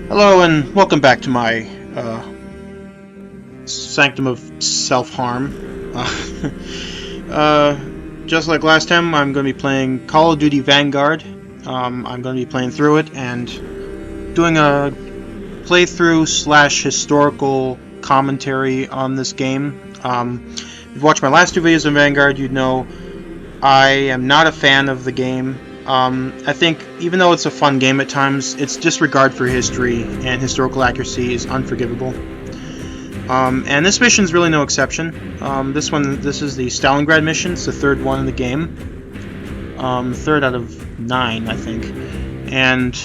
Hello and welcome back to my sanctum of self-harm. Just like last time, I'm going to be playing Call of Duty Vanguard. I'm going to be playing through it and doing a playthrough slash historical commentary on this game. If you've watched my last two videos on Vanguard, you'd know I am not a fan of the game. I think even though it's a fun game at times, its disregard for history and historical accuracy is unforgivable. And this mission's really no exception. This is the Stalingrad mission. It's the third one in the game. Third out of 9, I think. And,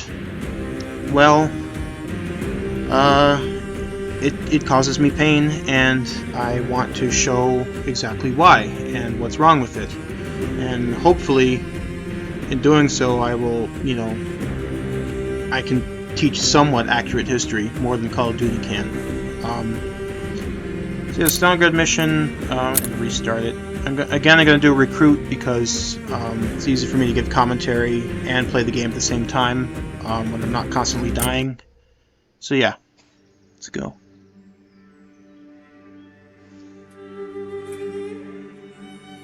well, it causes me pain, and I want to show exactly why and what's wrong with it. And hopefully, in doing so, I will, I can teach somewhat accurate history, more than Call of Duty can. So the Stalingrad mission, restart it. I'm going to do recruit because it's easy for me to give commentary and play the game at the same time when I'm not constantly dying. So yeah, let's go.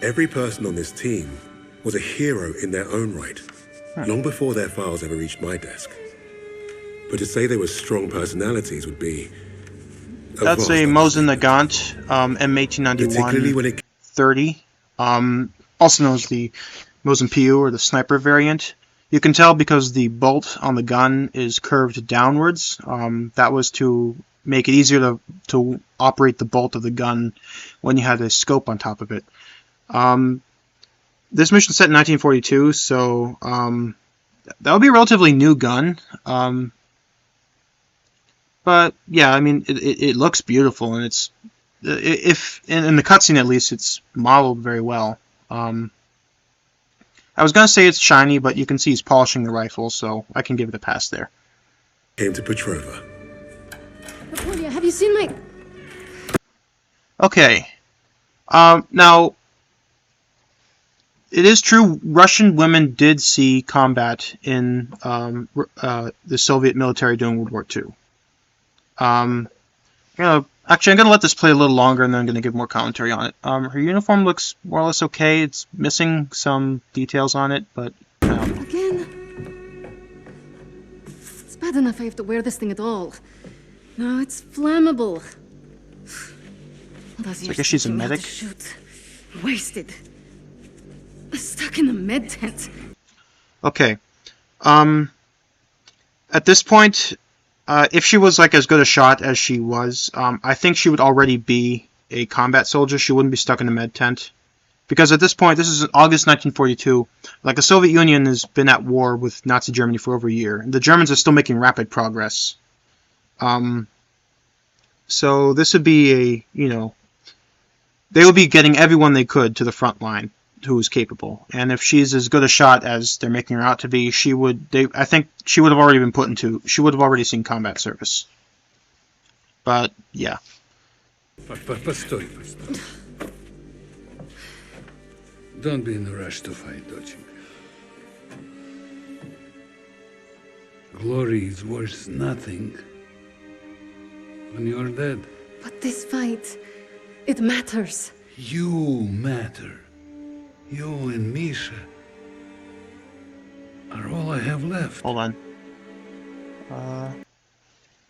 Every person on this team was a hero in their own right, long before their files ever reached my desk. But to say they were strong personalities would be... That's a Mosin Nagant M1891 30, also known as the Mosin PU or the sniper variant. You can tell because the bolt on the gun is curved downwards. That was to make it easier to operate the bolt of the gun when you had a scope on top of it. This mission is set in 1942, so that would be a relatively new gun. But yeah, I mean, it looks beautiful, and it's in the cutscene at least, it's modeled very well. I was gonna say it's shiny, but you can see he's polishing the rifle, so I can give it a pass there. Came to Petrova. Natalia, have you seen my... Okay. Now, it is true Russian women did see combat in the Soviet military during World War II. I'm gonna let this play a little longer, and then I'm gonna give more commentary on it. Her uniform looks more or less okay. It's missing some details on it, but Again? It's bad enough I have to wear this thing at all. No, it's flammable. I guess she's a medic. Wasted. Stuck in a med tent. Okay. At this point, if she was like as good a shot as she was, I think she would already be a combat soldier. She wouldn't be stuck in a med tent. Because at this point, this is August 1942, like the Soviet Union has been at war with Nazi Germany for over a year. The Germans are still making rapid progress. So this would be they would be getting everyone they could to the front line who is capable. And if she's as good a shot as they're making her out to be, I think she would have already been she would have already seen combat service. But, yeah. Постой. Don't be in a rush to fight, доченька. Glory is worth nothing when you're dead. But this fight, it matters. You matter. You and Misha are all I have left. Hold on.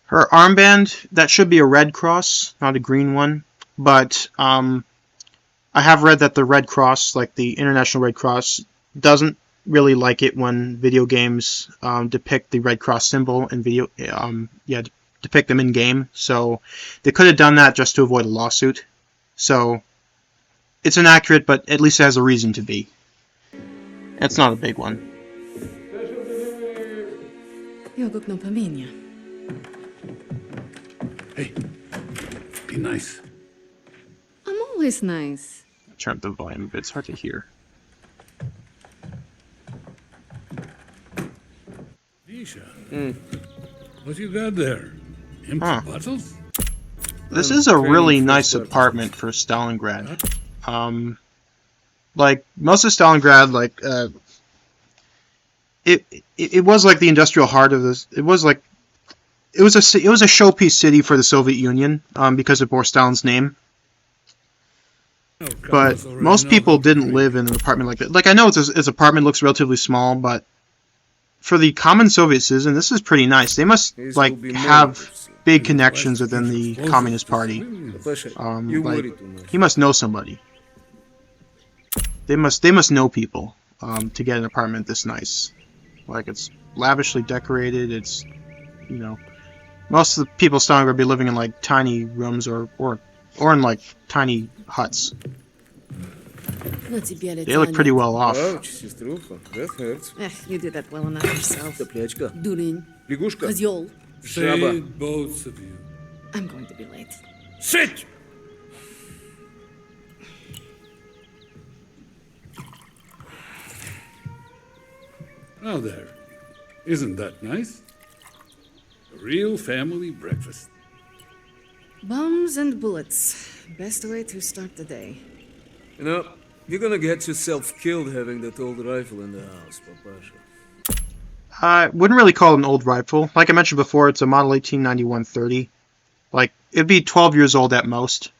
Her armband, that should be a red cross, not a green one. But I have read that the Red Cross, like the International Red Cross, doesn't really like it when video games depict the Red Cross symbol in depict them in game. So they could have done that just to avoid a lawsuit. So it's inaccurate, but at least it has a reason to be. It's not a big one. Hey, be nice. I'm always nice. Turn up the volume a bit. It's hard to hear. Misha, what you got there? Empty bottles? This is a really nice apartment for Stalingrad. Like most of Stalingrad, like it was like the industrial heart of this. It was like it was a showpiece city for the Soviet Union because it bore Stalin's name. But most people didn't live in an apartment like that. Like, I know his apartment looks relatively small, but for the common Soviet citizen, this is pretty nice. They must like have big connections within the Communist Party. Like, he must know somebody. They must know people to get an apartment this nice. Like, it's lavishly decorated. It's, you know, most of the people in Stalingrad would be living in like tiny rooms or in like tiny huts. They look pretty well off. Ouch, сеструха, that hurts. You did that well enough yourself. Топлячка. Дурень. Лягушка. Козёл. Жаба. Both of you. I'm going to be late. Sit! Now there. Isn't that nice? A real family breakfast. Bombs and bullets. Best way to start the day. You know, you're gonna get yourself killed having that old rifle in the house, Papasha. I wouldn't really call it an old rifle. Like I mentioned before, it's a model 1891-30. Like, it'd be 12 years old at most.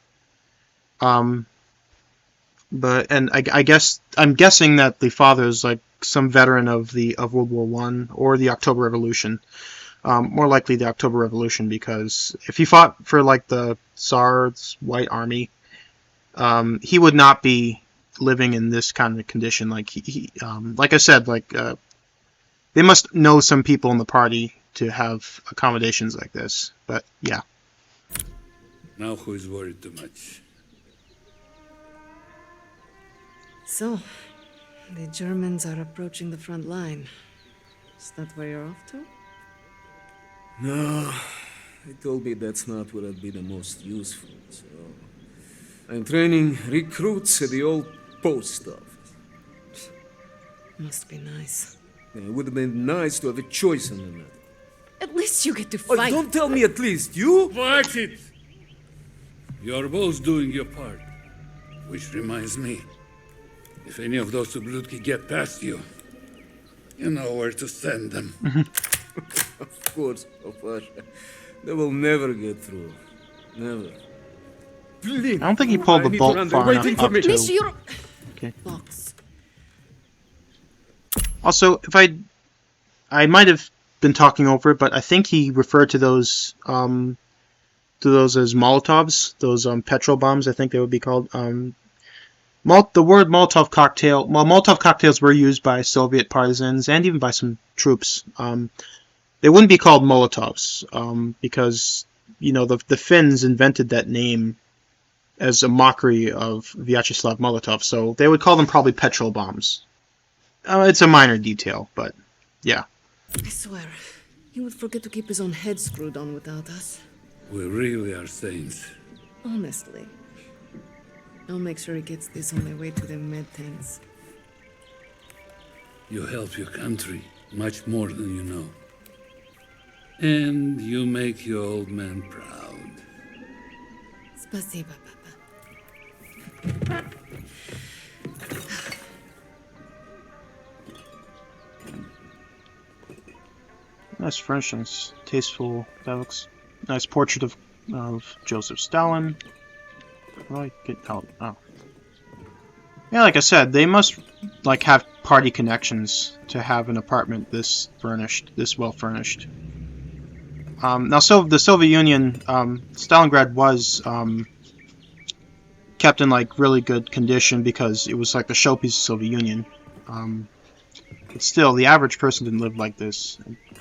But I guess I'm guessing that the father is like some veteran of World War I or the October Revolution. More likely the October Revolution, because if he fought for like the Tsar's White Army, he would not be living in this kind of condition. Like like I said, like they must know some people in the party to have accommodations like this. But yeah. Now who is worried too much? So, the Germans are approaching the front line. Is that where you're off to? No, they told me that's not where I'd be the most useful, so... I'm training recruits at the old post office. Must be nice. Yeah, it would have been nice to have a choice in the matter. At least you get to Oh, fight. don't tell me at least, you? Watch it! You're both doing your part. Which reminds me, if any of those Sublutki get past you, you know where to send them. Of course, Papasha. They will never get through. Never. Please. I don't think he pulled the bolt far enough up Miss, to. you're... Okay. Box. Also, if I might have been talking over it, but I think he referred to those as Molotovs, those petrol bombs. I think they would be called. The word Molotov cocktail. Well, Molotov cocktails were used by Soviet partisans and even by some troops. They wouldn't be called Molotovs because the Finns invented that name as a mockery of Vyacheslav Molotov, so they would call them probably petrol bombs. It's a minor detail, but yeah. I swear, he would forget to keep his own head screwed on without us. We really are saints. Honestly. I'll make sure he gets this on their way to the med tanks. You help your country much more than you know. And you make your old man proud. Spasiba, Papa. Nice French and tasteful. That looks nice portrait of Joseph Stalin. How do I get out? Oh. Yeah, like I said, they must like have party connections to have an apartment this furnished, this well furnished. Now, so the Soviet Union, Stalingrad was kept in like really good condition because it was like the showpiece of the Soviet Union. But still, the average person didn't live like this.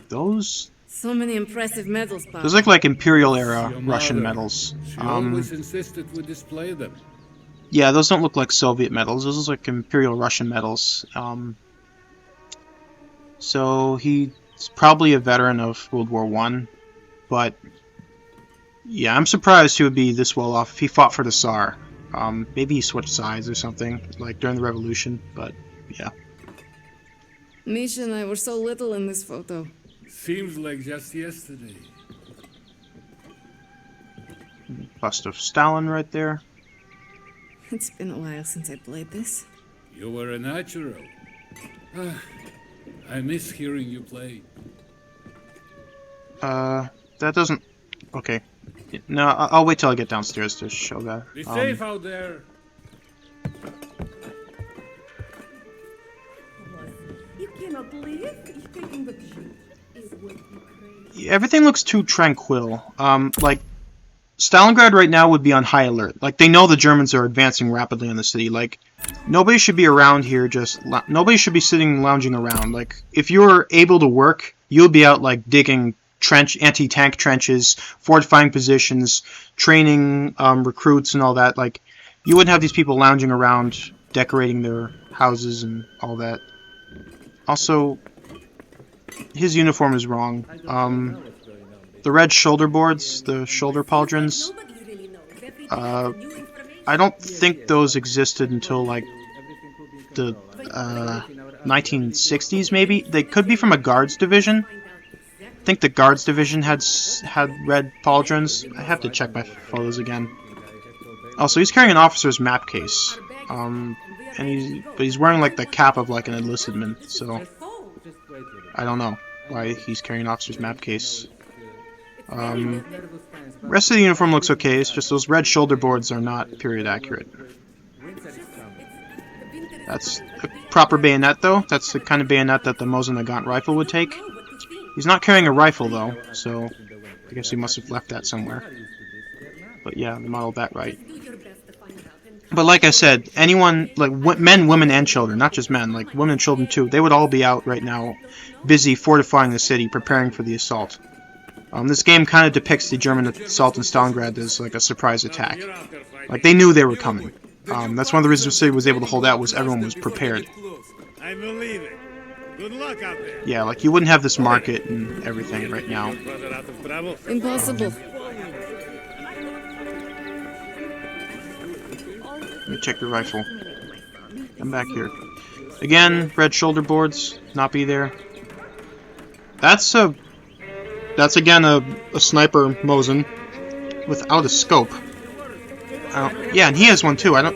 Those So many impressive medals, Papa. those look like Imperial era Your Russian mother, medals. She always insisted we display them. Yeah, those don't look like Soviet medals. Those look like Imperial Russian medals. So he's probably a veteran of World War I, but yeah, I'm surprised he would be this well off if he fought for the Tsar. Maybe he switched sides or something, like during the Revolution, but yeah. Misha and I were so little in this photo. Seems like just yesterday. Bust of Stalin right there. It's been a while since I played this. You were a natural. I miss hearing you play. that doesn't... Okay. No, I'll wait till I get downstairs to show that. Be safe out there. You cannot leave. Ich taking the ship. It would be crazy. Everything looks too tranquil. Like, Stalingrad right now would be on high alert. Like, they know the Germans are advancing rapidly on the city. Like, nobody should be around here nobody should be sitting lounging around. Like, if you're able to work, you'll be out, like, digging anti-tank trenches, fortifying positions, training recruits and all that. Like, you wouldn't have these people lounging around, decorating their houses and all that. Also, his uniform is wrong. The red shoulder boards, the shoulder pauldrons, I don't think those existed until, like, the 1960s, maybe? They could be from a guards division. I think the guards division had red pauldrons. I have to check my photos again. Also, he's carrying an officer's map case. But he's wearing, like, the cap of, like, an enlistedman, so I don't know why he's carrying an officer's map case. Rest of the uniform looks okay, it's just those red shoulder boards are not period accurate. That's a proper bayonet, though. That's the kind of bayonet that the Mosin Nagant rifle would take. He's not carrying a rifle, though, so I guess he must have left that somewhere. But yeah, they modeled that right. But like I said, anyone, like men, women, and children, not just men, like women and children too, they would all be out right now, busy fortifying the city, preparing for the assault. This game kind of depicts the German assault in Stalingrad as like a surprise attack. Like, they knew they were coming. That's one of the reasons the city was able to hold out, was everyone was prepared. I believe it. Good luck out there. Yeah, like, you wouldn't have this market and everything right now. Impossible. Let me check your rifle. Come back here. Again, red shoulder boards, not be there. That's again a sniper Mosin without a scope. Yeah, and he has one too. Are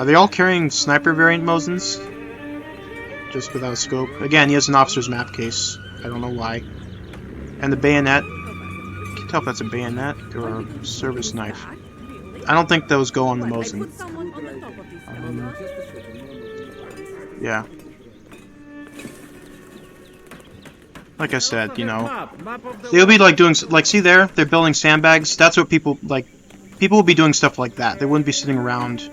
they all carrying sniper variant Mosins? Just without a scope. Again, he has an officer's map case. I don't know why. And the bayonet. I can't tell if that's a bayonet or a service knife. I don't think those go on the Mosin. Yeah. Like I said, you know, they'll be like doing, like, see there, they're building sandbags. That's what people, like, people will be doing stuff like that. They wouldn't be sitting around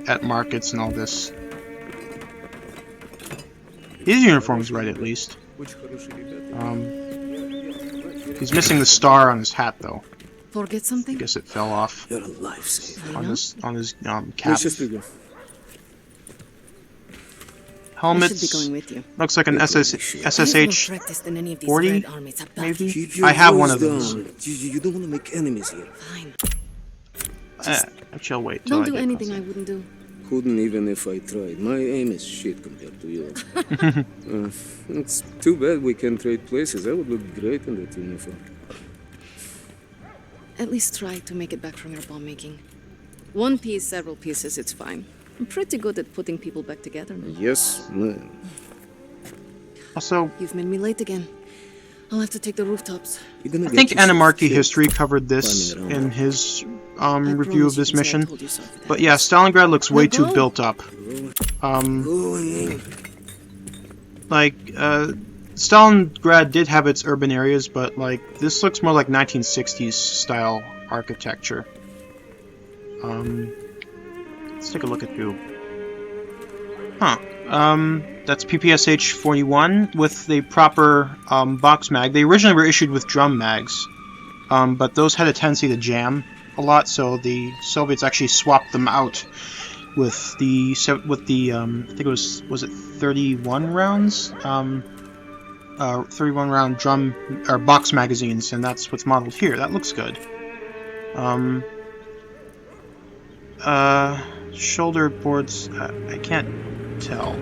at markets and all this. His uniform's right, at least. He's missing the star on his hat, though. Forget something? I guess it fell off You're a lifesaver. on his cap. I Helmets. should be going with you. Looks like an SSH Practiced in any of these 40, red armies have done. maybe? Keep your I have one voice of those. down. You don't want to make enemies here. Fine. Actually, I'll wait till Don't I do get anything closer. I wouldn't do. Couldn't even if I tried. My aim is shit compared to yours. It's too bad we can't trade places. I would look great in that uniform. At least try to make it back from your bomb making. One piece, several pieces, it's fine. I'm pretty good at putting people back together now. Yes, man. Also, You've made me late again. I'll have to take the rooftops. You're gonna I get think yourself Animarchy killed. History covered this Climbing around. in his I review of promise this you can say I mission. told you so for that. But yeah, Stalingrad looks way too go. built up. Going. Like, Stalingrad did have its urban areas, but, like, this looks more like 1960s style architecture. Let's take a look at you. Huh. That's PPSH 41 with the proper box mag. They originally were issued with drum mags, but those had a tendency to jam a lot, so the Soviets actually swapped them out with the I think it was it 31 rounds, 31 round drum or box magazines, and that's what's modeled here. That looks good. Shoulder boards, I can't tell.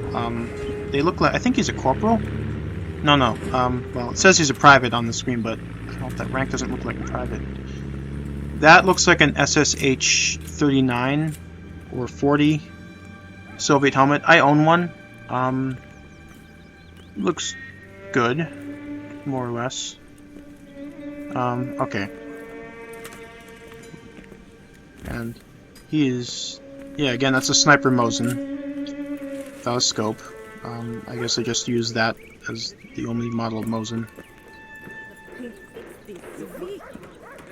They look like, I think he's a corporal? No. Well, it says he's a private on the screen, but I don't know if that rank doesn't look like a private. That looks like an SSH 39 or 40 Soviet helmet. I own one. Looks good. more or less. Okay. And he is... Yeah, again, that's a sniper Mosin. Without a scope. I guess I just used that as the only model of Mosin. There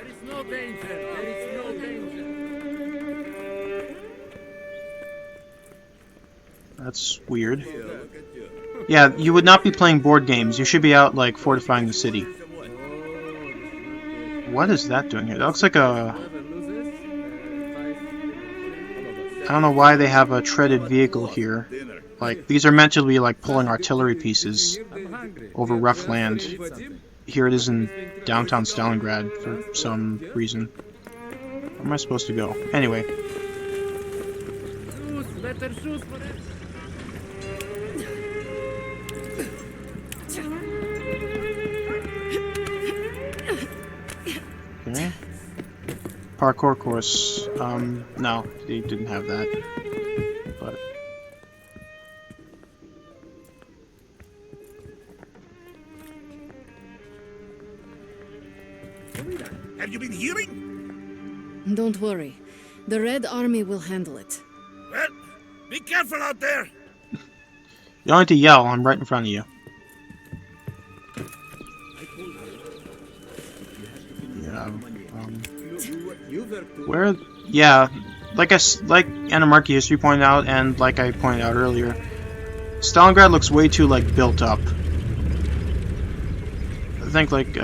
is no danger. There is no danger. That's weird. Yeah, you would not be playing board games. You should be out, like, fortifying the city. What is that doing here? That looks like a... I don't know why they have a treaded vehicle here. Like, these are meant to be, like, pulling artillery pieces over rough land. Here it is in downtown Stalingrad for some reason. Where am I supposed to go? Anyway. Okay. Parkour course. No, they didn't have that. But Have you been hearing? Don't worry. The Red Army will handle it. Well, be careful out there. you don't need to yell. I'm right in front of you. Yeah. Where? Yeah. Like Anamarchy History pointed out, and like I pointed out earlier, Stalingrad looks way too like built up. I think like.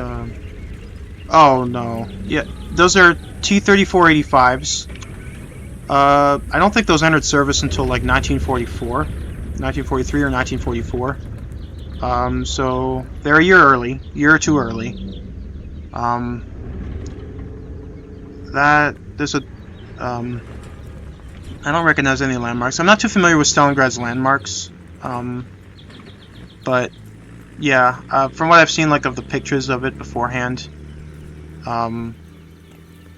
Oh no. Yeah, those are T-34-85s. I don't think those entered service until like 1943 or 1944. So they're a year or two early. There's a I don't recognize any landmarks. I'm not too familiar with Stalingrad's landmarks. But yeah, from what I've seen like of the pictures of it beforehand,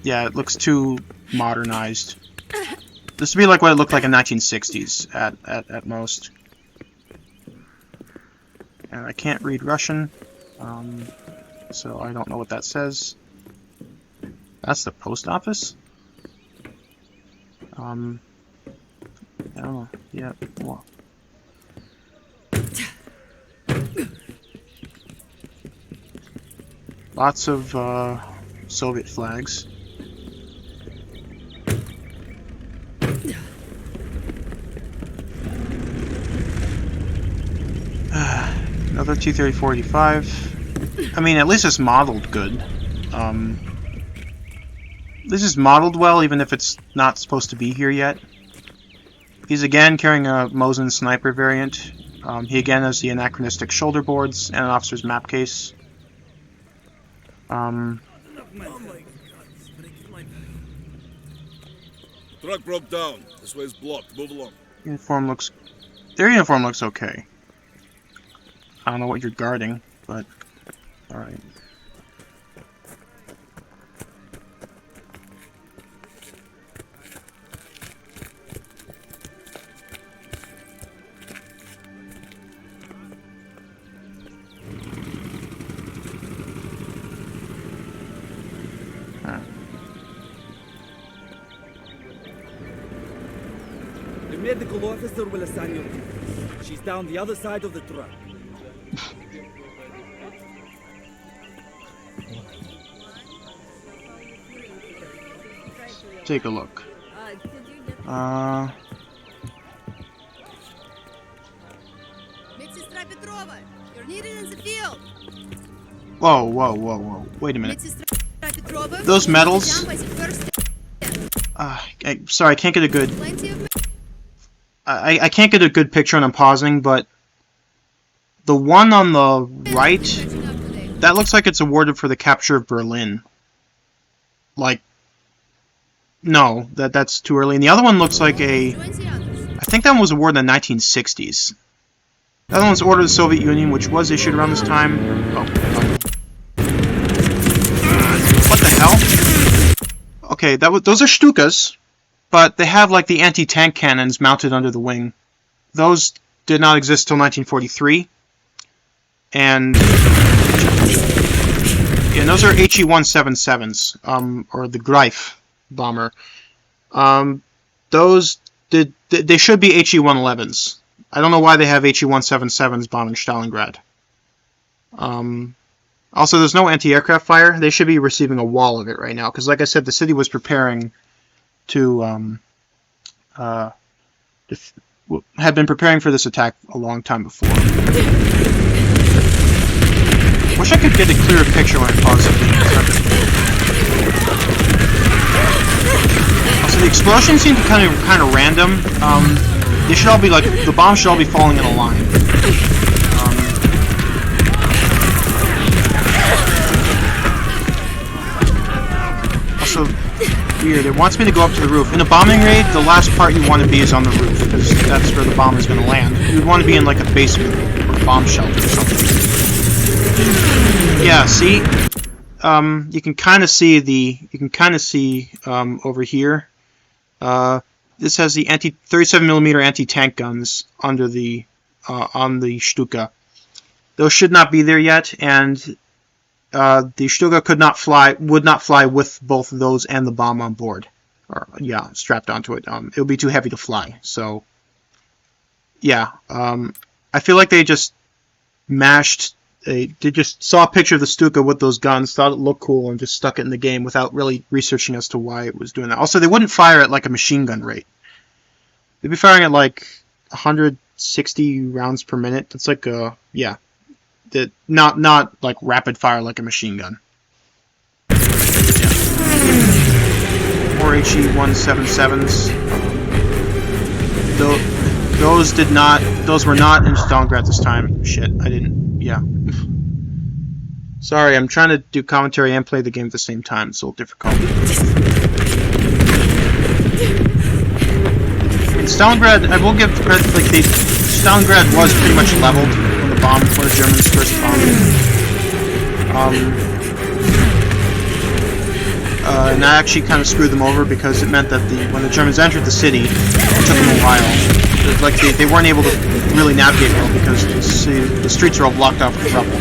yeah, it looks too modernized. This would be like what it looked like in 1960s at most. And I can't read Russian, so I don't know what that says. That's the post office? Oh, yeah, well. Lots of, Soviet flags. Another T-34-85. I mean, at least it's modeled good. This is modeled well, even if it's not supposed to be here yet. He's again carrying a Mosin sniper variant. He again has the anachronistic shoulder boards and an officer's map case. Truck broke down. This way's blocked. Move along. Their uniform looks okay. I don't know what you're guarding, but alright. The medical officer will assign you. She's down the other side of the truck. Take a look. Медсестра Петрова, you're needed in the field. Whoa, whoa, whoa, whoa. Wait a minute. Медсестра Петрова. Those medals? Sorry, I can't get a good... I can't get a good picture and I'm pausing, but the one on the right, that looks like it's awarded for the capture of Berlin. Like, no, that's too early. And the other one looks like a... I think that one was awarded in the 1960s. The other one's Order of the Soviet Union, which was issued around this time. Oh. What the hell? Okay, those are Stukas, but they have like the anti-tank cannons mounted under the wing. Those did not exist till 1943. and yeah, those are HE-177s, or the Greif bomber. Those they should be HE-111s. I don't know why they have HE-177s bombing Stalingrad. Also, there's no anti-aircraft fire. They should be receiving a wall of it right now, because like I said, the city was preparing to had been preparing for this attack a long time before. Wish I could get a clearer picture when I pause it. Also, the explosions seem to kind of random. They should all be like, the bombs should all be falling in a line. Also, weird. It wants me to go up to the roof. In a bombing raid, the last part you want to be is on the roof, because that's where the bomb is going to land. You'd want to be in like a basement or a bomb shelter or something. Yeah, see? You can kind of see over here. This has the 37mm anti-tank guns under the on the Stuka. Those should not be there yet, and the Stuka would not fly with both of those and the bomb on board, or yeah, strapped onto it. It would be too heavy to fly. So yeah, I feel like they just mashed. They just saw a picture of the Stuka with those guns, thought it looked cool, and just stuck it in the game without really researching as to why it was doing that. Also, they wouldn't fire at like a machine gun rate. They'd be firing at like 160 rounds per minute. That's like yeah, not like rapid fire like a machine gun. Yeah. Or HE-177s. Those were not in Stalingrad this time. Shit, I didn't. Yeah. Sorry, I'm trying to do commentary and play the game at the same time. It's a little difficult. In Stalingrad, I will give credit. Like Stalingrad was pretty much leveled when the Germans first bombed it. And that actually kind of screwed them over, because it meant that when the Germans entered the city, it took them a while. Like they weren't able to really navigate well, because the streets are all blocked off with rubble.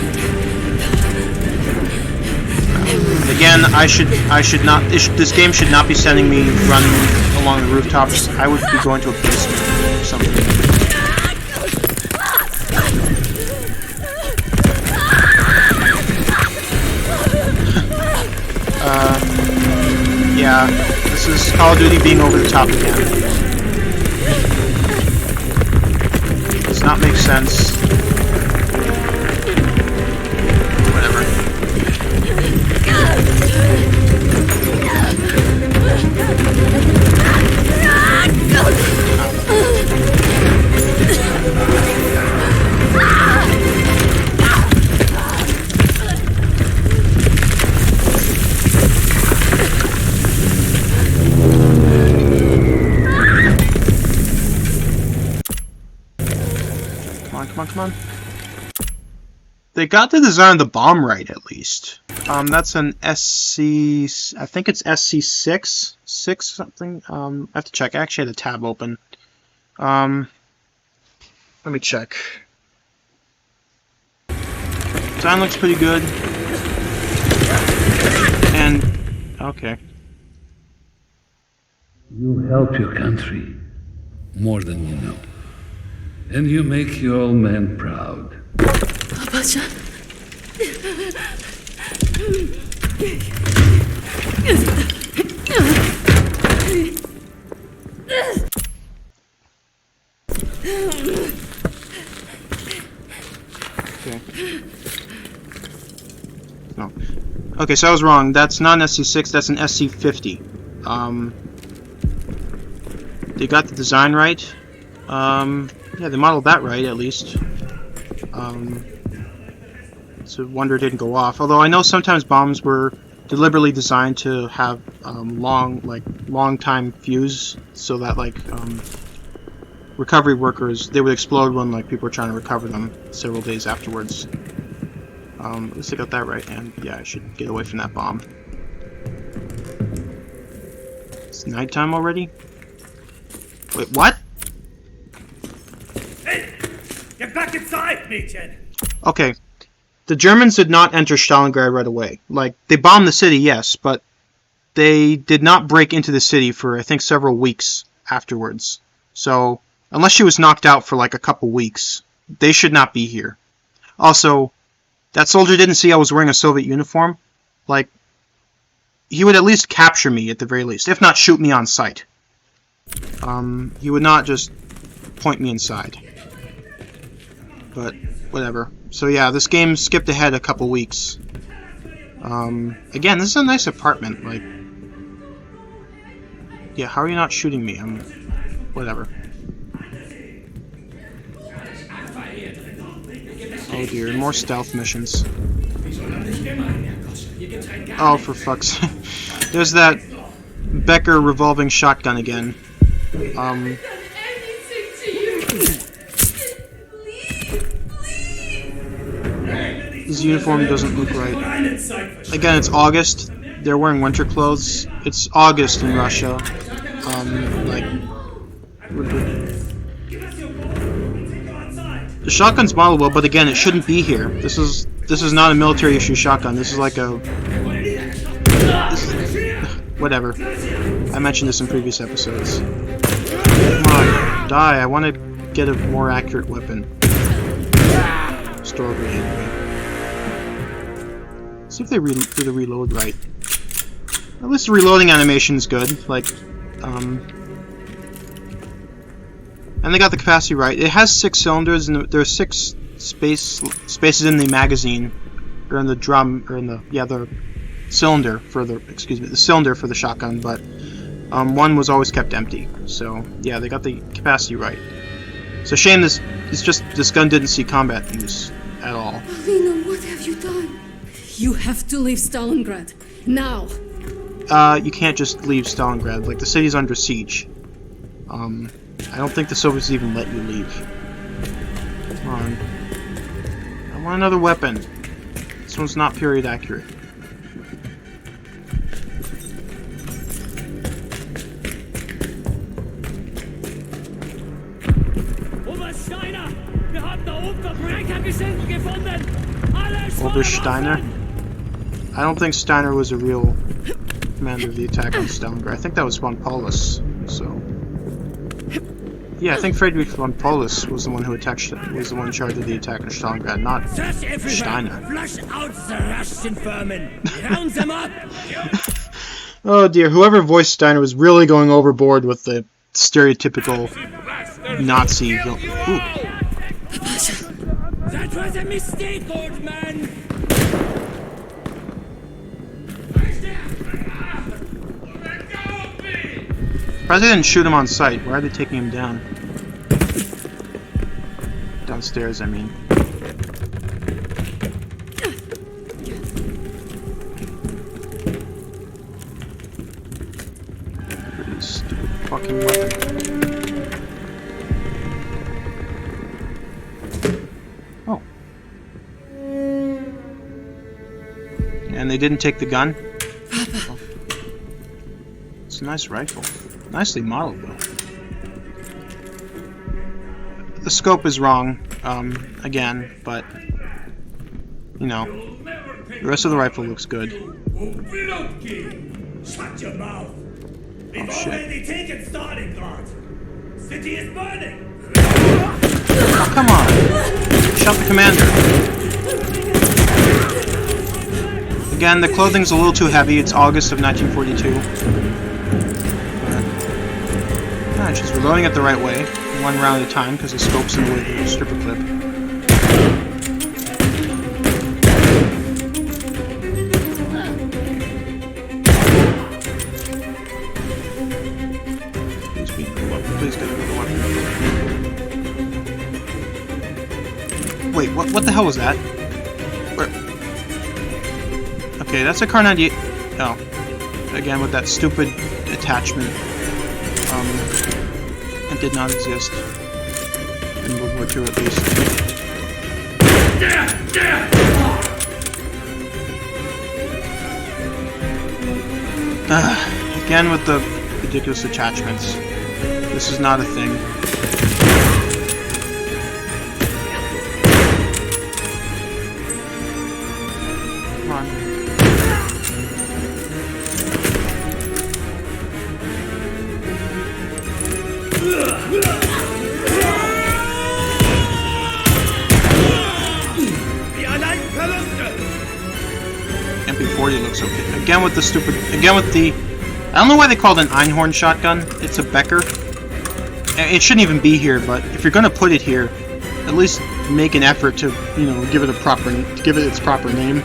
Again, I should not. This game should not be sending me running along the rooftops. I would be going to a basement or something. Yeah, this is Call of Duty being over the top again. Does not make sense. Whatever. Come on. They got the design of the bomb right, at least. That's an SC... I think it's SC6? 6 something? I have to check. I actually had a tab open. Let me check. Design looks pretty good. And... okay. You help your country more than you know. And you make your old man proud. Babacığım. Okay. No. Okay, so I was wrong. That's not an SC6, that's an SC50. They got the design right. Yeah, they modeled that right, at least. It's a wonder it didn't go off. Although I know sometimes bombs were deliberately designed to have long time fuse, so that recovery workers, they would explode when people were trying to recover them several days afterwards. At least I got that right, and yeah, I should get away from that bomb. It's nighttime already? Wait, what? Hey! Get back inside, Mädchen! Okay, The Germans did not enter Stalingrad right away. Like, they bombed the city, yes, but they did not break into the city for, I think, several weeks afterwards. So, unless she was knocked out for like a couple weeks, they should not be here. Also, that soldier didn't see I was wearing a Soviet uniform. Like, he would at least capture me at the very least, if not shoot me on sight. He would not just point me inside. But, whatever. So yeah, this game skipped ahead a couple weeks. Again, this is a nice apartment, like... Yeah, how are you not shooting me? Whatever. Oh dear, more stealth missions. Oh, for fuck's sake. There's that Becker revolving shotgun again. His uniform doesn't look right. Again, it's August. They're wearing winter clothes. It's August in Russia. The shotgun's modeled well, but again, it shouldn't be here. This is not a military issue shotgun. This is like a... whatever. I mentioned this in previous episodes. Come on, die. I want to get a more accurate weapon. Store grenade. See if they do the reload right. At least the reloading animation is good. Like, and they got the capacity right. It has 6 cylinders, and there are 6 spaces in the magazine, or in the drum, or in the the cylinder for the the cylinder for the shotgun. But one was always kept empty. So yeah, they got the capacity right. It's a shame this gun didn't see combat use at all. Alina, what have you done? You have to leave Stalingrad now. You can't just leave Stalingrad. Like, the city's under siege. I don't think the Soviets even let you leave. Come on. I want another weapon. This one's not period accurate. Obersteiner? I don't think Steiner was a real commander of the attack on Stalingrad. I think that was von Paulus. So, yeah, I think Friedrich von Paulus was the one who attacked. Was the one in charge of the attack on Stalingrad, not Steiner. Oh dear, whoever voiced Steiner was really going overboard with the stereotypical Nazi villain. Ooh. That was a mistake, old man! Surprised they didn't shoot him on sight. Why are they taking him down? Downstairs, I mean. Pretty stupid fucking weapon. Oh. And they didn't take the gun? Oh. It's a nice rifle. Nicely modeled, though. The scope is wrong, again, but, you know, the rest of the rifle looks good. Shut your mouth! We've shit. already taken Stalingrad! City is burning! Oh, come on! Shut the commander! Again, the clothing's a little too heavy. It's August of 1942. She's reloading it the right way, one round at a time, because the scope's in the way of the stripper clip. Please be good weapon. Please get a good weapon. Wait, what the hell was that? Where? Okay, that's a Kar 98. Oh. Again, with that stupid attachment. It did not exist in World War II, at least. Again with the ridiculous attachments. This is not a thing. MP40 looks okay. Again with the stupid... Again with the... I don't know why they call it an Einhorn shotgun. It's a Becker. It shouldn't even be here, but if you're gonna put it here, at least make an effort to, you know, give it its proper name.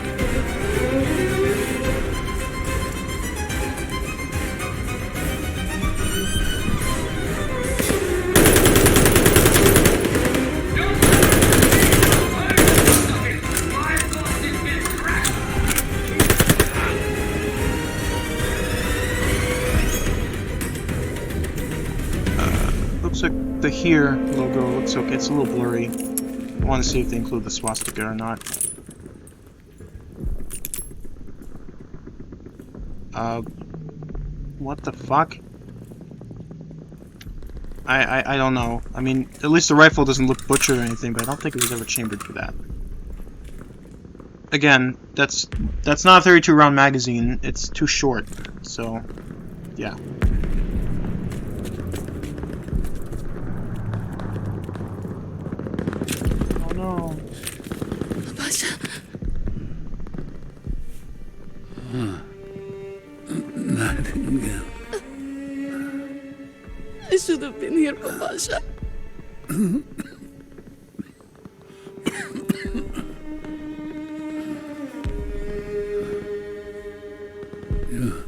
Looks like the here logo looks okay. It's a little blurry. I want to see if they include the swastika or not. What the fuck? I don't know. I mean, at least the rifle doesn't look butchered or anything, but I don't think it was ever chambered for that. Again, that's not a 32 round magazine. It's too short. So, yeah. No. Pasha. Nightingale. I should have been here, Pasha. You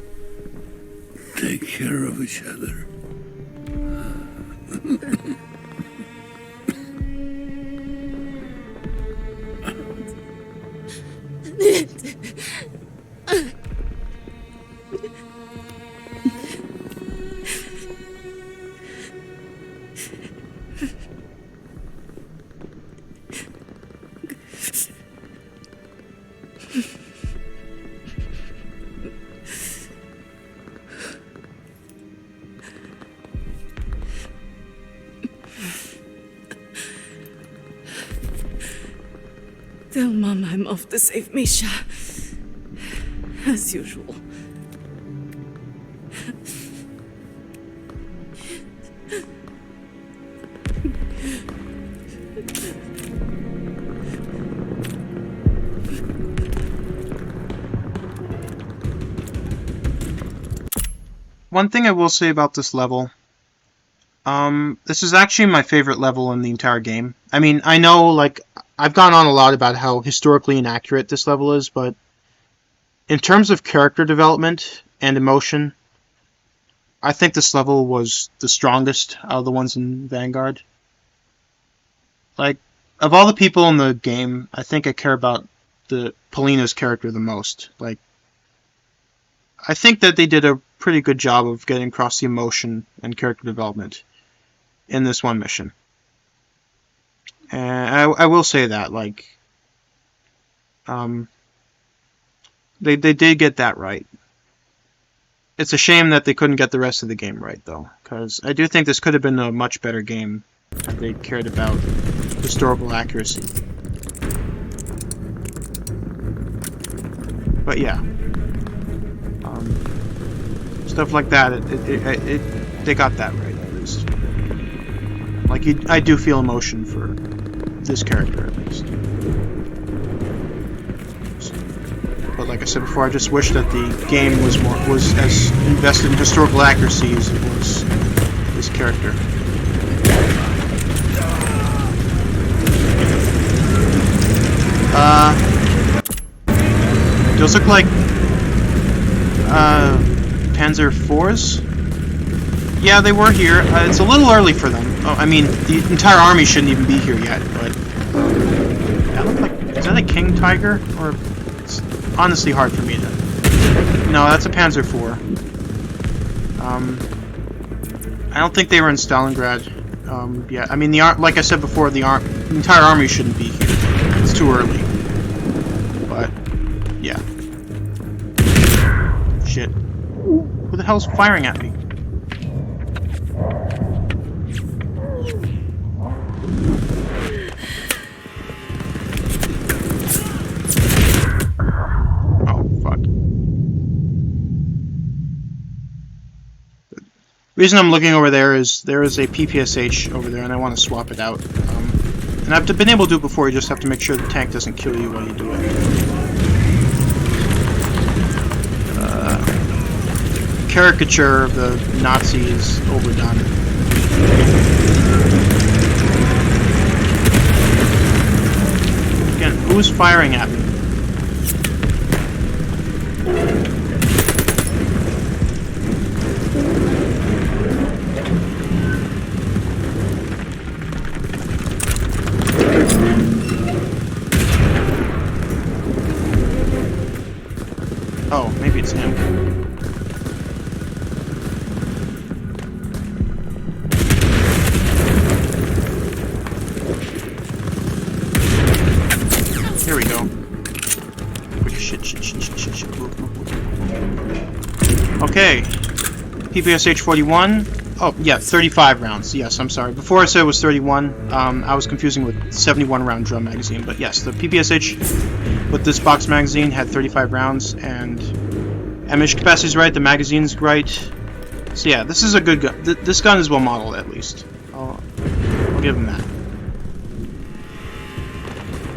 take care of each other. Tell Mom I'm off to save Misha. As usual. One thing I will say about this level, this is actually my favorite level in the entire game. I mean, I know, like, I've gone on a lot about how historically inaccurate this level is, but in terms of character development and emotion, I think this level was the strongest out of the ones in Vanguard. Like, of all the people in the game, I think I care about Polina's character the most. Like, I think that they did a pretty good job of getting across the emotion and character development in this one mission. And I will say that, like, they did get that right. It's a shame that they couldn't get the rest of the game right, though, because I do think this could have been a much better game if they cared about historical accuracy. But yeah, stuff like that, they got that right at least. Like, I do feel emotion for this character at least. But like I said before, I just wish that the game was as invested in historical accuracy as it was this character. Those look like Panzer IVs. Yeah, they were here. It's a little early for them. Oh, I mean, the entire army shouldn't even be here yet, but that looked like, is that a King Tiger? Or it's honestly hard for me to. No, that's a Panzer IV. I don't think they were in Stalingrad. Yeah, I mean, like I said before, the entire army shouldn't be here. It's too early. But yeah. Shit. Who the hell's firing at me? Reason I'm looking over there is a PPSH over there, and I want to swap it out. And I've been able to do it before. You just have to make sure the tank doesn't kill you while you do it. Caricature of the Nazis overdone. Again, who's firing at me? Oh, maybe it's him. Here we go. Shit. Okay. PPSH 41. Oh, yeah, 35 rounds. Yes, I'm sorry. Before I said it was 31, I was confusing with 71 round drum magazine. But yes, the PPSH with this box magazine had 35 rounds, and ammunition capacity is right, the magazine's right. So yeah, this is a good gun. This gun is well modeled, at least. I'll give him that.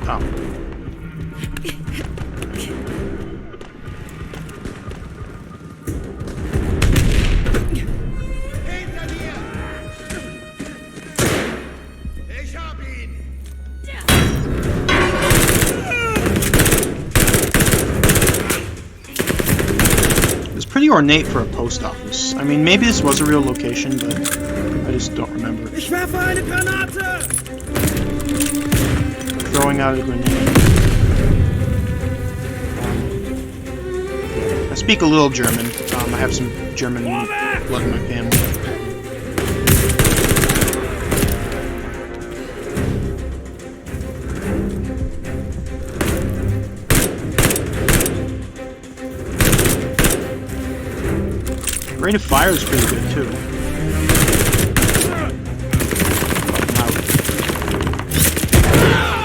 Oh. Pretty ornate for a post office. I mean, maybe this was a real location, but I just don't remember. Ich werfe eine Granate! Throwing out a grenade. I speak a little German. I have some German blood in my family. Rate of fire is pretty good too.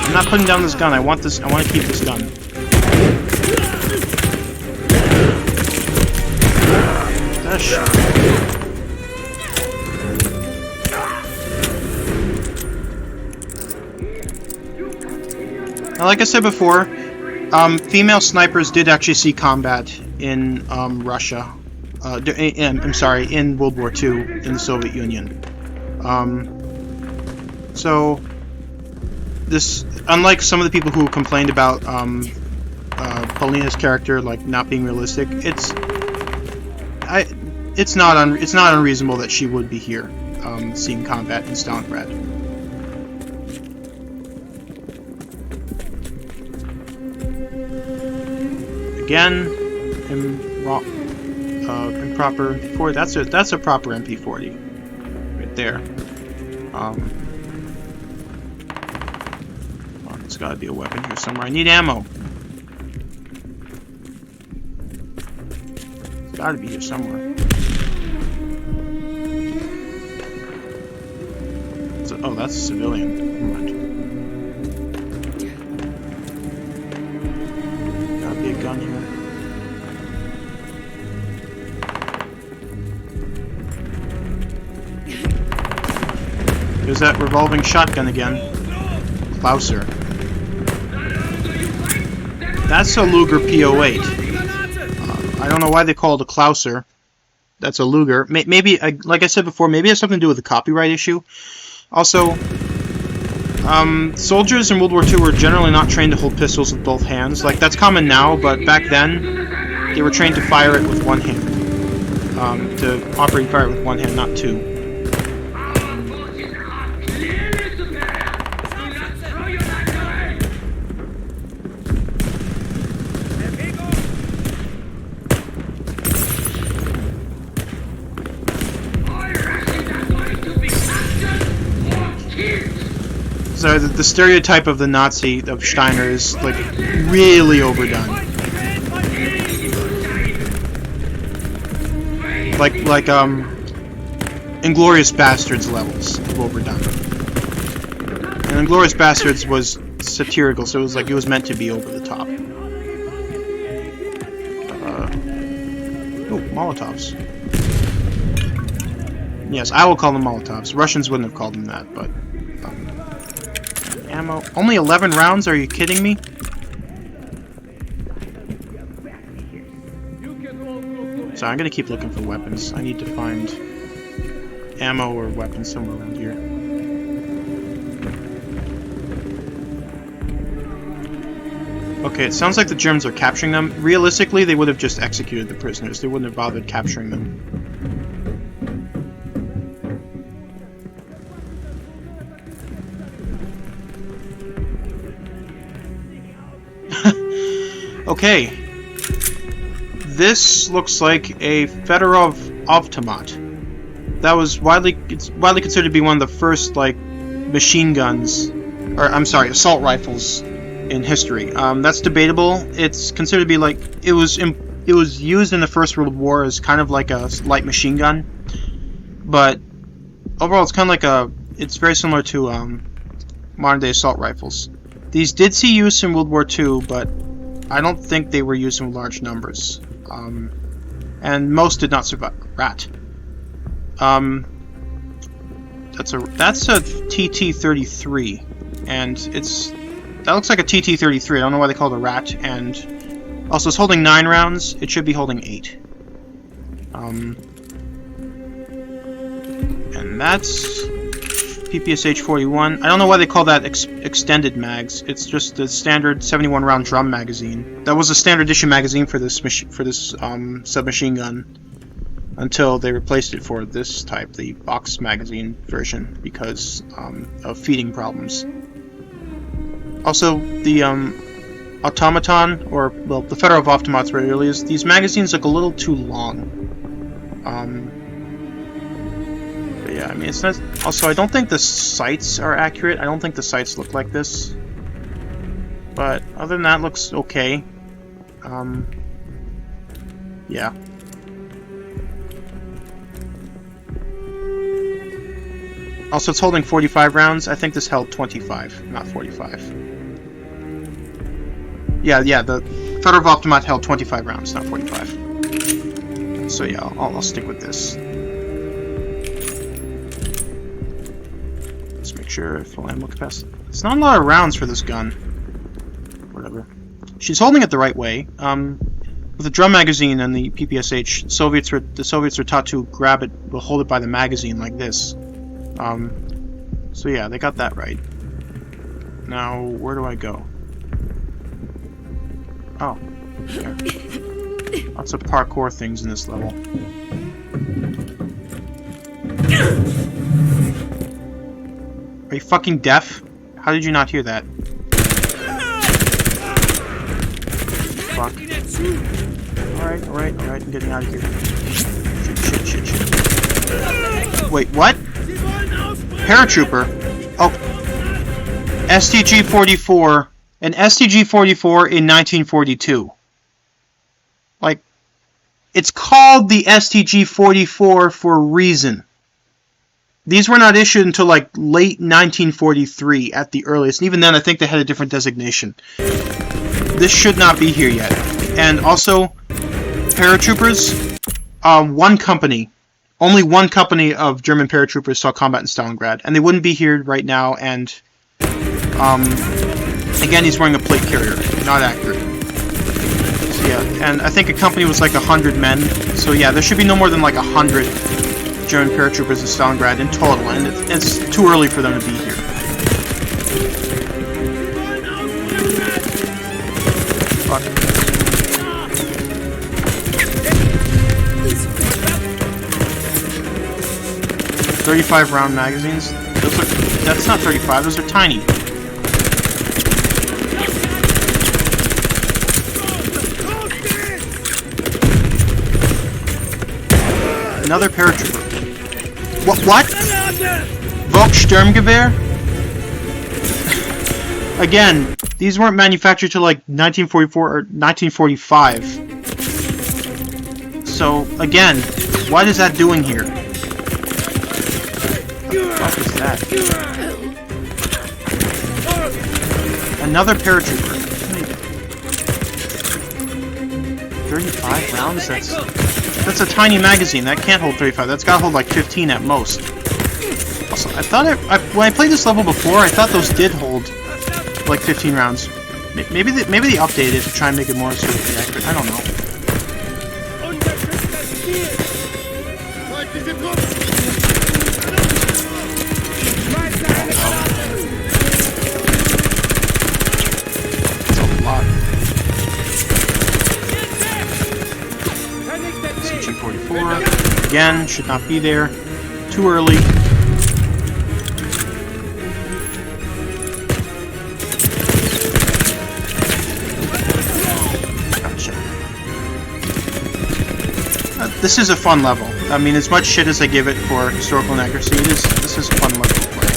I'm not putting down this gun. I want this. I want to keep this gun. Dash. Now, like I said before, female snipers did actually see combat in Russia. I'm sorry, in World War II in the Soviet Union. So this, unlike some of the people who complained about Paulina's character like not being realistic, it's not unreasonable that she would be here, seeing combat in Stalingrad. Again, improper MP40. That's a proper MP40 right there. There's got to be a weapon here somewhere. I need ammo. It's got to be here somewhere. Oh, that's a civilian. Never mind. Gotta be a gun here. There's that revolving shotgun again. Klauser. That's a Luger P08. I don't know why they call it a Klauser. That's a Luger. Maybe, like I said before, maybe it has something to do with the copyright issue. Also, soldiers in World War II were generally not trained to hold pistols with both hands. Like, that's common now, but back then, they were trained to fire it with one hand. To operate fire with one hand, not two. So the stereotype of the Nazi of Steiner is like really overdone. Like Inglourious Bastards levels of overdone. And Inglourious Bastards was satirical, so it was meant to be over the top. Oh, Molotovs. Yes, I will call them Molotovs. Russians wouldn't have called them that, but... ammo. Only 11 rounds? Are you kidding me? So I'm gonna keep looking for weapons. I need to find ammo or weapons somewhere around here. Okay, it sounds like the Germans are capturing them. Realistically, they would have just executed the prisoners. They wouldn't have bothered capturing them. Okay. This looks like a Fedorov automat. That was it's widely considered to be one of the first, like, machine guns, or I'm sorry, assault rifles in history. That's debatable. It's considered to be like it was used in the First World War as kind of like a light machine gun, but overall it's kind of like it's very similar to modern day assault rifles. These did see use in World War II, but I don't think they were used in large numbers, and most did not survive. Rat. That's a TT-33, and that looks like a TT-33. I don't know why they call it a rat. And also, it's holding 9 rounds. It should be holding 8. And that's PPSH-41. I don't know why they call that extended mags. It's just the standard 71-round drum magazine. That was a standard issue magazine for this submachine gun until they replaced it for this type, the box magazine version, because of feeding problems. Also, the automaton, or well, the Fedorov automats really is. These magazines look a little too long. But yeah, I mean, it's not. Also, I don't think the sights are accurate. I don't think the sights look like this. But other than that, it looks okay. Yeah. Also, it's holding 45 rounds. I think this held 25, not 45. Yeah, the Fedorov automat held 25 rounds, not 45. So yeah, I'll stick with this. Let's make sure full ammo capacity. It's not a lot of rounds for this gun. Whatever. She's holding it the right way. With the drum magazine and the PPSH, the Soviets were taught to grab it, hold it by the magazine like this. So yeah, they got that right. Now, where do I go? Oh, there. Lots of parkour things in this level. Are you fucking deaf? How did you not hear that? Fuck. Alright, I'm getting out of here. Shit. Wait, what? Paratrooper? Oh. STG-44. An STG-44 in 1942. Like, it's called the STG-44 for a reason. These were not issued until, like, late 1943 at the earliest. And even then, I think they had a different designation. This should not be here yet. And also, paratroopers, one company, only one company of German paratroopers saw combat in Stalingrad. And they wouldn't be here right now, and, again, he's wearing a plate carrier. Not accurate. So, yeah, and I think a company was like 100 men. So, yeah, there should be no more than like 100 German paratroopers in Stalingrad in total, and it's too early for them to be here. Fuck. 35 round magazines? That's not 35, those are tiny. Another paratrooper. What? Volkssturmgewehr? Again, these weren't manufactured till like 1944 or 1945. So, again, what is that doing here? What the fuck is that? Another paratrooper. 35 rounds? That's a tiny magazine. That can't hold 35. That's got to hold like 15 at most. Also, I thought when I played this level before, I thought those did hold like 15 rounds. Maybe they updated to try and make it more historically accurate. I don't know. That's a lot. CG-44 again should not be there. Too early. This is a fun level. I mean, as much shit as I give it for historical inaccuracy, this is a fun level to play.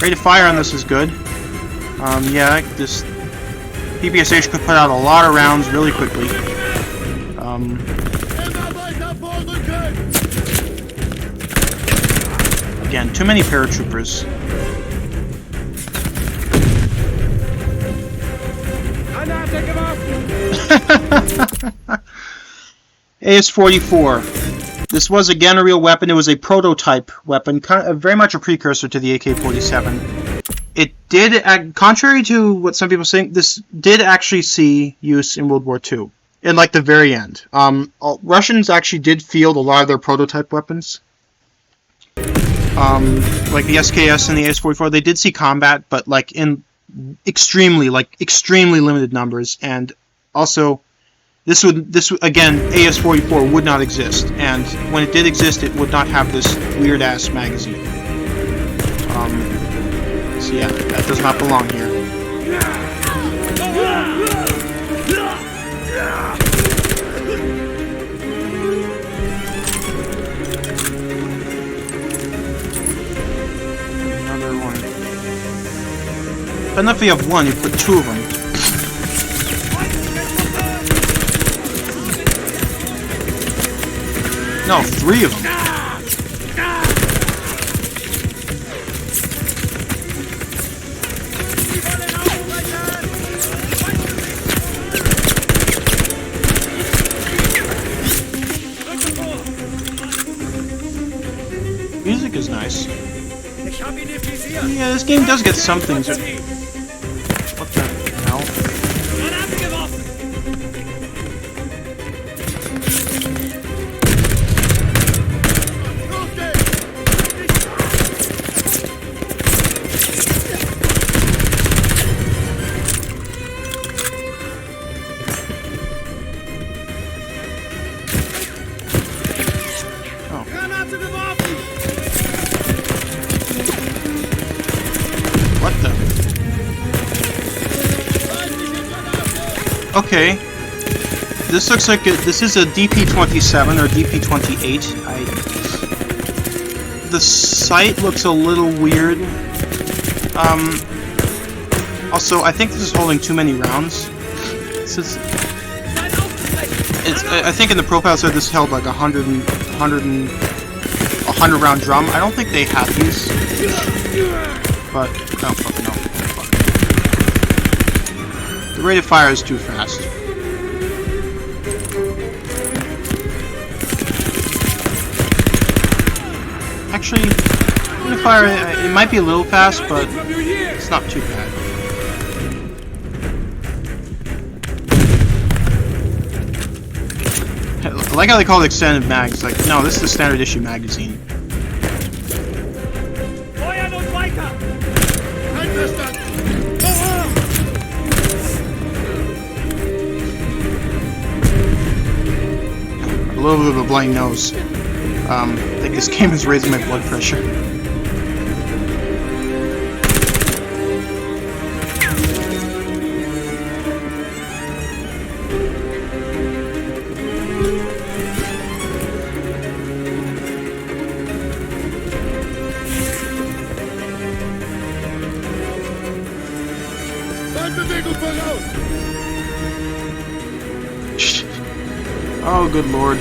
Rate of fire on this is good. Yeah, this PPSH could put out a lot of rounds really quickly. Again, too many paratroopers. AS-44. This was again a real weapon. It was a prototype weapon, very much a precursor to the AK-47. It did, contrary to what some people think, this did actually see use in World War II. In like the very end. Russians actually did field a lot of their prototype weapons. Like the SKS and the AS-44, they did see combat, but like in extremely limited numbers, and also this again, AS-44 would not exist, and when it did exist, it would not have this weird ass magazine. So yeah, that does not belong here. Another one. But enough if you have one, you put two of them. No, three of them. Music is nice. Yeah, this game does get some things. What the hell? Okay, this looks like this is a DP-27 or DP-28. The sight looks a little weird. Also, I think this is holding too many rounds. I think in the profile said this held like 100 round drum. I don't think they have these, but no, fuck no. The rate of fire is too fast. Actually, the rate of fire, it might be a little fast, but it's not too bad. I like how they call it extended mags. Like, no, this is the standard issue magazine. A little bit of a blind nose. I think this game is raising my blood pressure. Oh, good lord.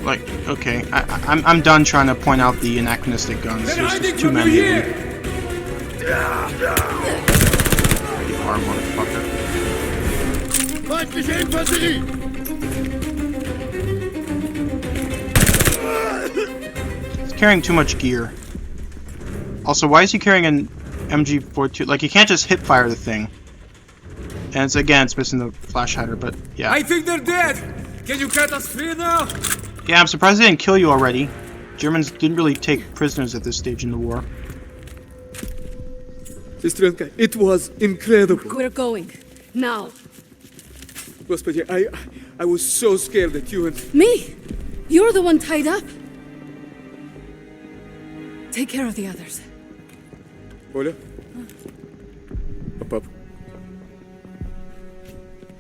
Like, Okay, I'm done trying to point out the anachronistic guns. There's just too many of them. You hard motherfucker. He's carrying too much gear. Also, why is he carrying an MG42? Like, you can't just hip fire the thing. And it's missing the flash hider, but yeah. I think they're dead! Can you cut us free now? Yeah, I'm surprised they didn't kill you already. Germans didn't really take prisoners at this stage in the war. Sestranka, it was incredible. We're going. Now. Господи, I was so scared that you and... Me? You're the one tied up. Take care of the others. Оля? Papa?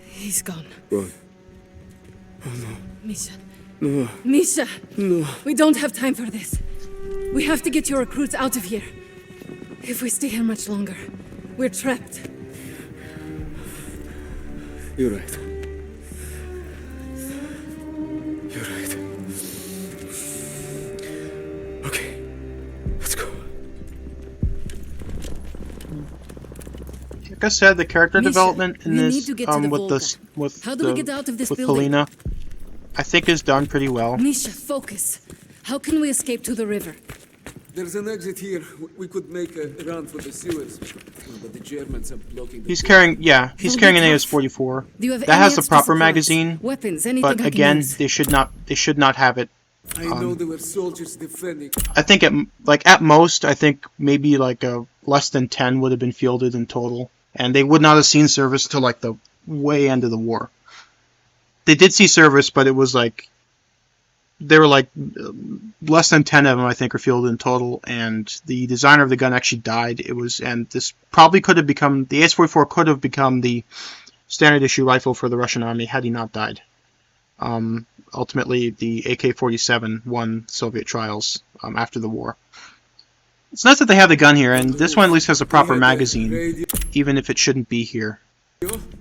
He's gone. Gone. Oh no. Misha. No. Misha! No. We don't have time for this. We have to get your recruits out of here. If we stay here much longer, we're trapped. You're right. You're right. Okay. Let's go. Like I said, the character Misha, development in we this need to get to the Volga. How do we get out of this building? Polina, I think is done pretty well. Misha, focus. How can we escape to the river? There's an exit here. We could make a run for the sewers, but the Germans are blocking the He's carrying, yeah, he's Don't carrying be an tough. AS-44. Do you have That any has the extra proper supplies? magazine, Weapons, anything but I can again, use? they should not have it. I know there were soldiers defending. I think at most, I think maybe like less than 10 would have been fielded in total, and they would not have seen service till like the way end of the war. They did see service, but it was like there were like less than 10 of them, I think, are fielded in total, and the designer of the gun actually died. And this probably could have become, the AS-44 could have become the standard issue rifle for the Russian army had he not died. Ultimately, the AK-47 won Soviet trials after the war. It's nice that they have the gun here, and this one at least has a proper magazine, even if it shouldn't be here.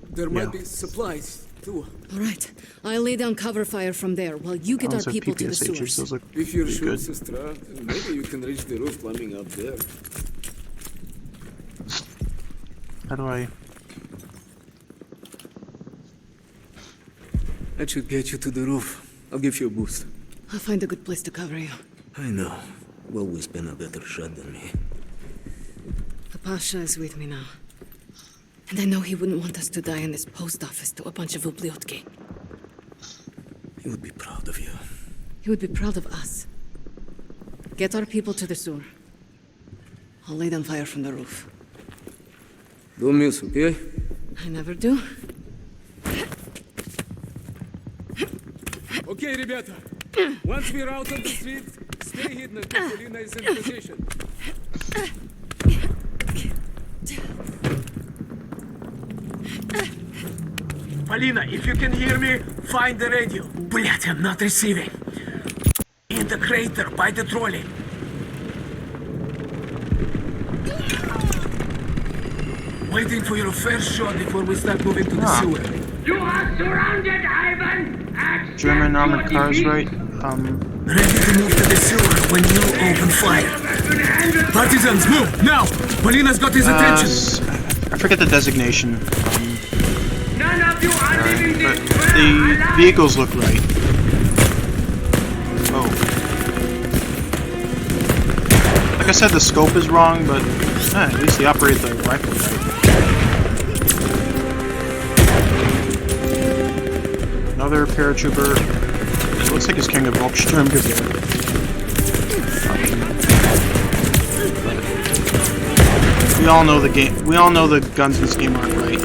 There might be supplies, too. All right. I'll lay down cover fire from there while you get our Those are people to the PPSHs, sewers. those look If you're pretty sure, good. sister, maybe you can reach the roof climbing up there. How do I... That should get you to the roof. I'll give you a boost. I'll find a good place to cover you. I know. You've always been a better shot than me. The Pasha is with me now. And I know he wouldn't want us to die in this post office to a bunch of ubliotki. He would be proud of you. He would be proud of us. Get our people to the sewer. I'll lay down fire from the roof. Don't miss, okay? I never do. Okay, ребята. Once we're out on the street, stay hidden until Polina is in position. Polina, if you can hear me, find the radio. Блять, I'm not receiving. In the crater by the trolley. Waiting for your first shot before we start moving to the sewer. You are surrounded, Ivan! German armored cars, right? Ready to move to the sewer when you open fire. Partisans, move! Now! Polina's got his attention! I forget the designation. None of you are leaving But this the vehicles look right. Oh. Like I said, the scope is wrong, but at least they operate the rifle right. Another paratrooper. It looks like he's carrying a Volkssturm Gewehr. We all know the game. We all know the guns in this game aren't right.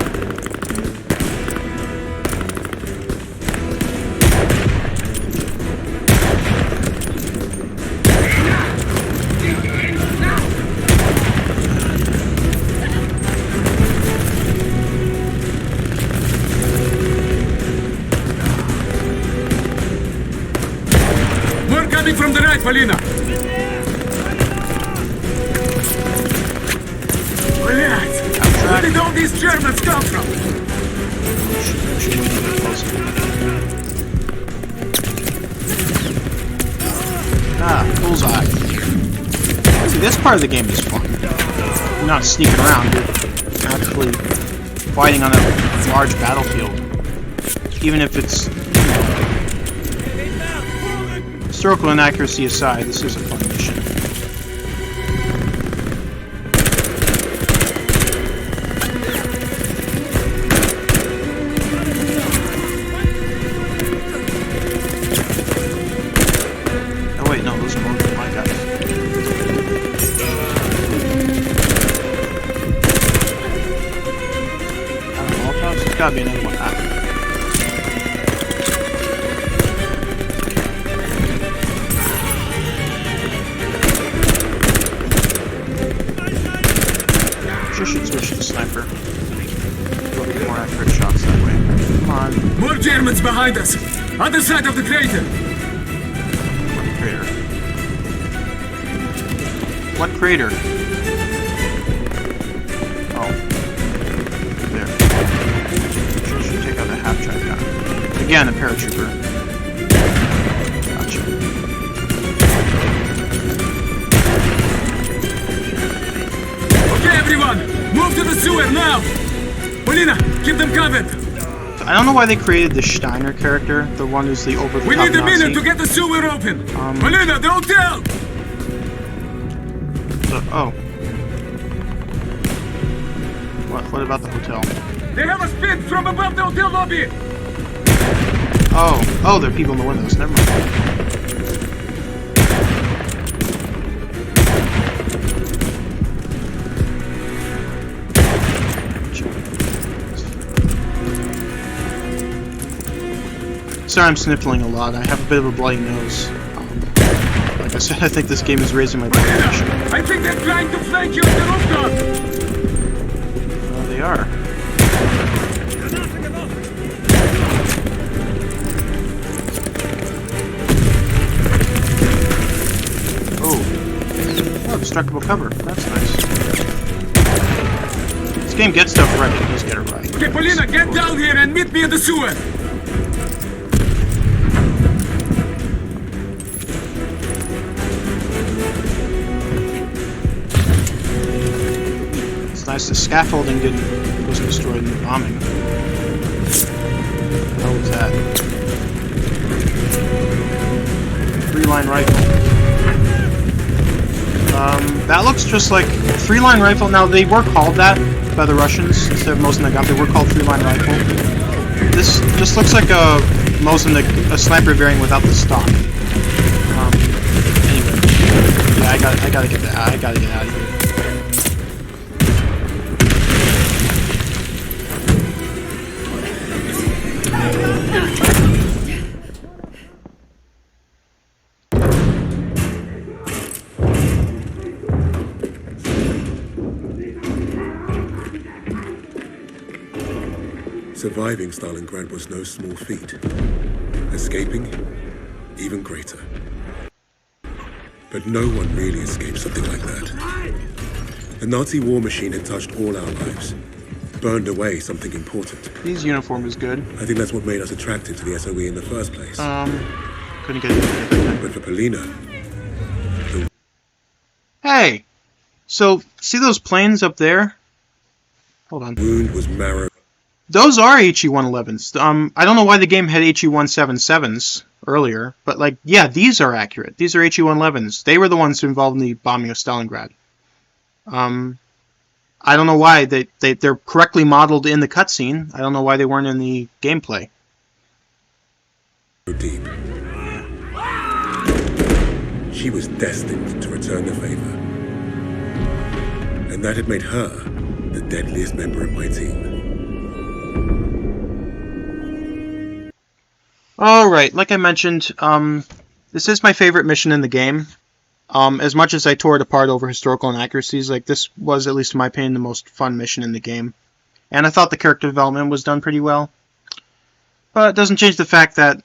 We're coming from the right, Polina! Блять! Where did all these Germans come from? Ah, bullseye. See, this part of the game is fun. You're not sneaking around, you're actually fighting on a large battlefield. Even if it's, historical inaccuracy aside, this is a fun mission. Oh wait, no, those are more than my guys. There's gotta be another one after. Should switch to sniper. We'll get more accurate shots that way. Come on. More Germans behind us! Other side of the crater! What crater? Oh. There. Should take out the half-track guy. Again, a paratrooper. Gotcha. Okay, everyone! Move to the sewer now! Polina, keep them covered! I don't know why they created the Steiner character, the one who's the over-the-top We need a Nazi. minute to get the sewer open! Polina, don't tell! Oh. What about the hotel? They have a spin from above the hotel lobby! Oh, there are people in the windows. Never mind. Sorry, I'm sniffling a lot. I have a bit of a bloody nose. Like I said, I think this game is raising my blood pressure. I think they're trying to flank you on the rooftop! They are. Oh, destructible cover. That's nice. This game gets stuff right. It does get it right. Okay, Polina, get down here and meet me in the sewer! It's nice the scaffolding wasn't destroyed in the bombing. What was that? Three-line rifle. That looks just like three-line rifle. Now they were called that by the Russians instead of Mosin Nagant. They were called three-line rifle. This just looks like a sniper variant without the stock. Anyway, yeah, I gotta get that. I gotta get out of here. Surviving Stalingrad was no small feat. Escaping, even greater. But no one really escaped something like that. The Nazi war machine had touched all our lives, burned away something important. His uniform is good. I think that's what made us attracted to the SOE in the first place. Couldn't get it. But for Polina... Hey! So, see those planes up there? Hold on. Wound was marrow. Those are HE-111s. I don't know why the game had HE-177s earlier, but like, yeah, these are accurate. These are HE-111s. They were the ones involved in the bombing of Stalingrad. I don't know why they're correctly modeled in the cutscene. I don't know why they weren't in the gameplay. Deep. She was destined to return the favor. And that had made her the deadliest member of my team. Alright, like I mentioned, this is my favorite mission in the game. As much as I tore it apart over historical inaccuracies, like this was, at least in my opinion, the most fun mission in the game. And I thought the character development was done pretty well. But it doesn't change the fact that,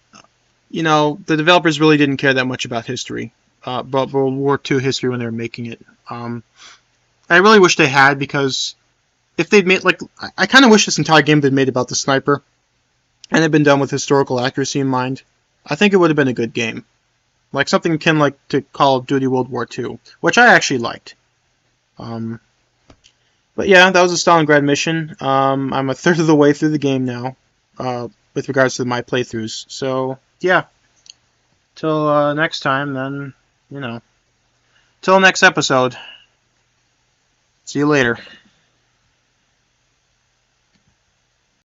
you know, the developers really didn't care that much about history. About World War II history when they were making it. I really wish they had, because if they'd made, like, I kind of wish this entire game they'd made about the sniper, and had been done with historical accuracy in mind. I think it would have been a good game. like something akin like to Call of Duty World War II, which I actually liked. But yeah, that was a Stalingrad mission. I'm a third of the way through the game now, with regards to my playthroughs. So yeah, till next time, then, till next episode. See you later.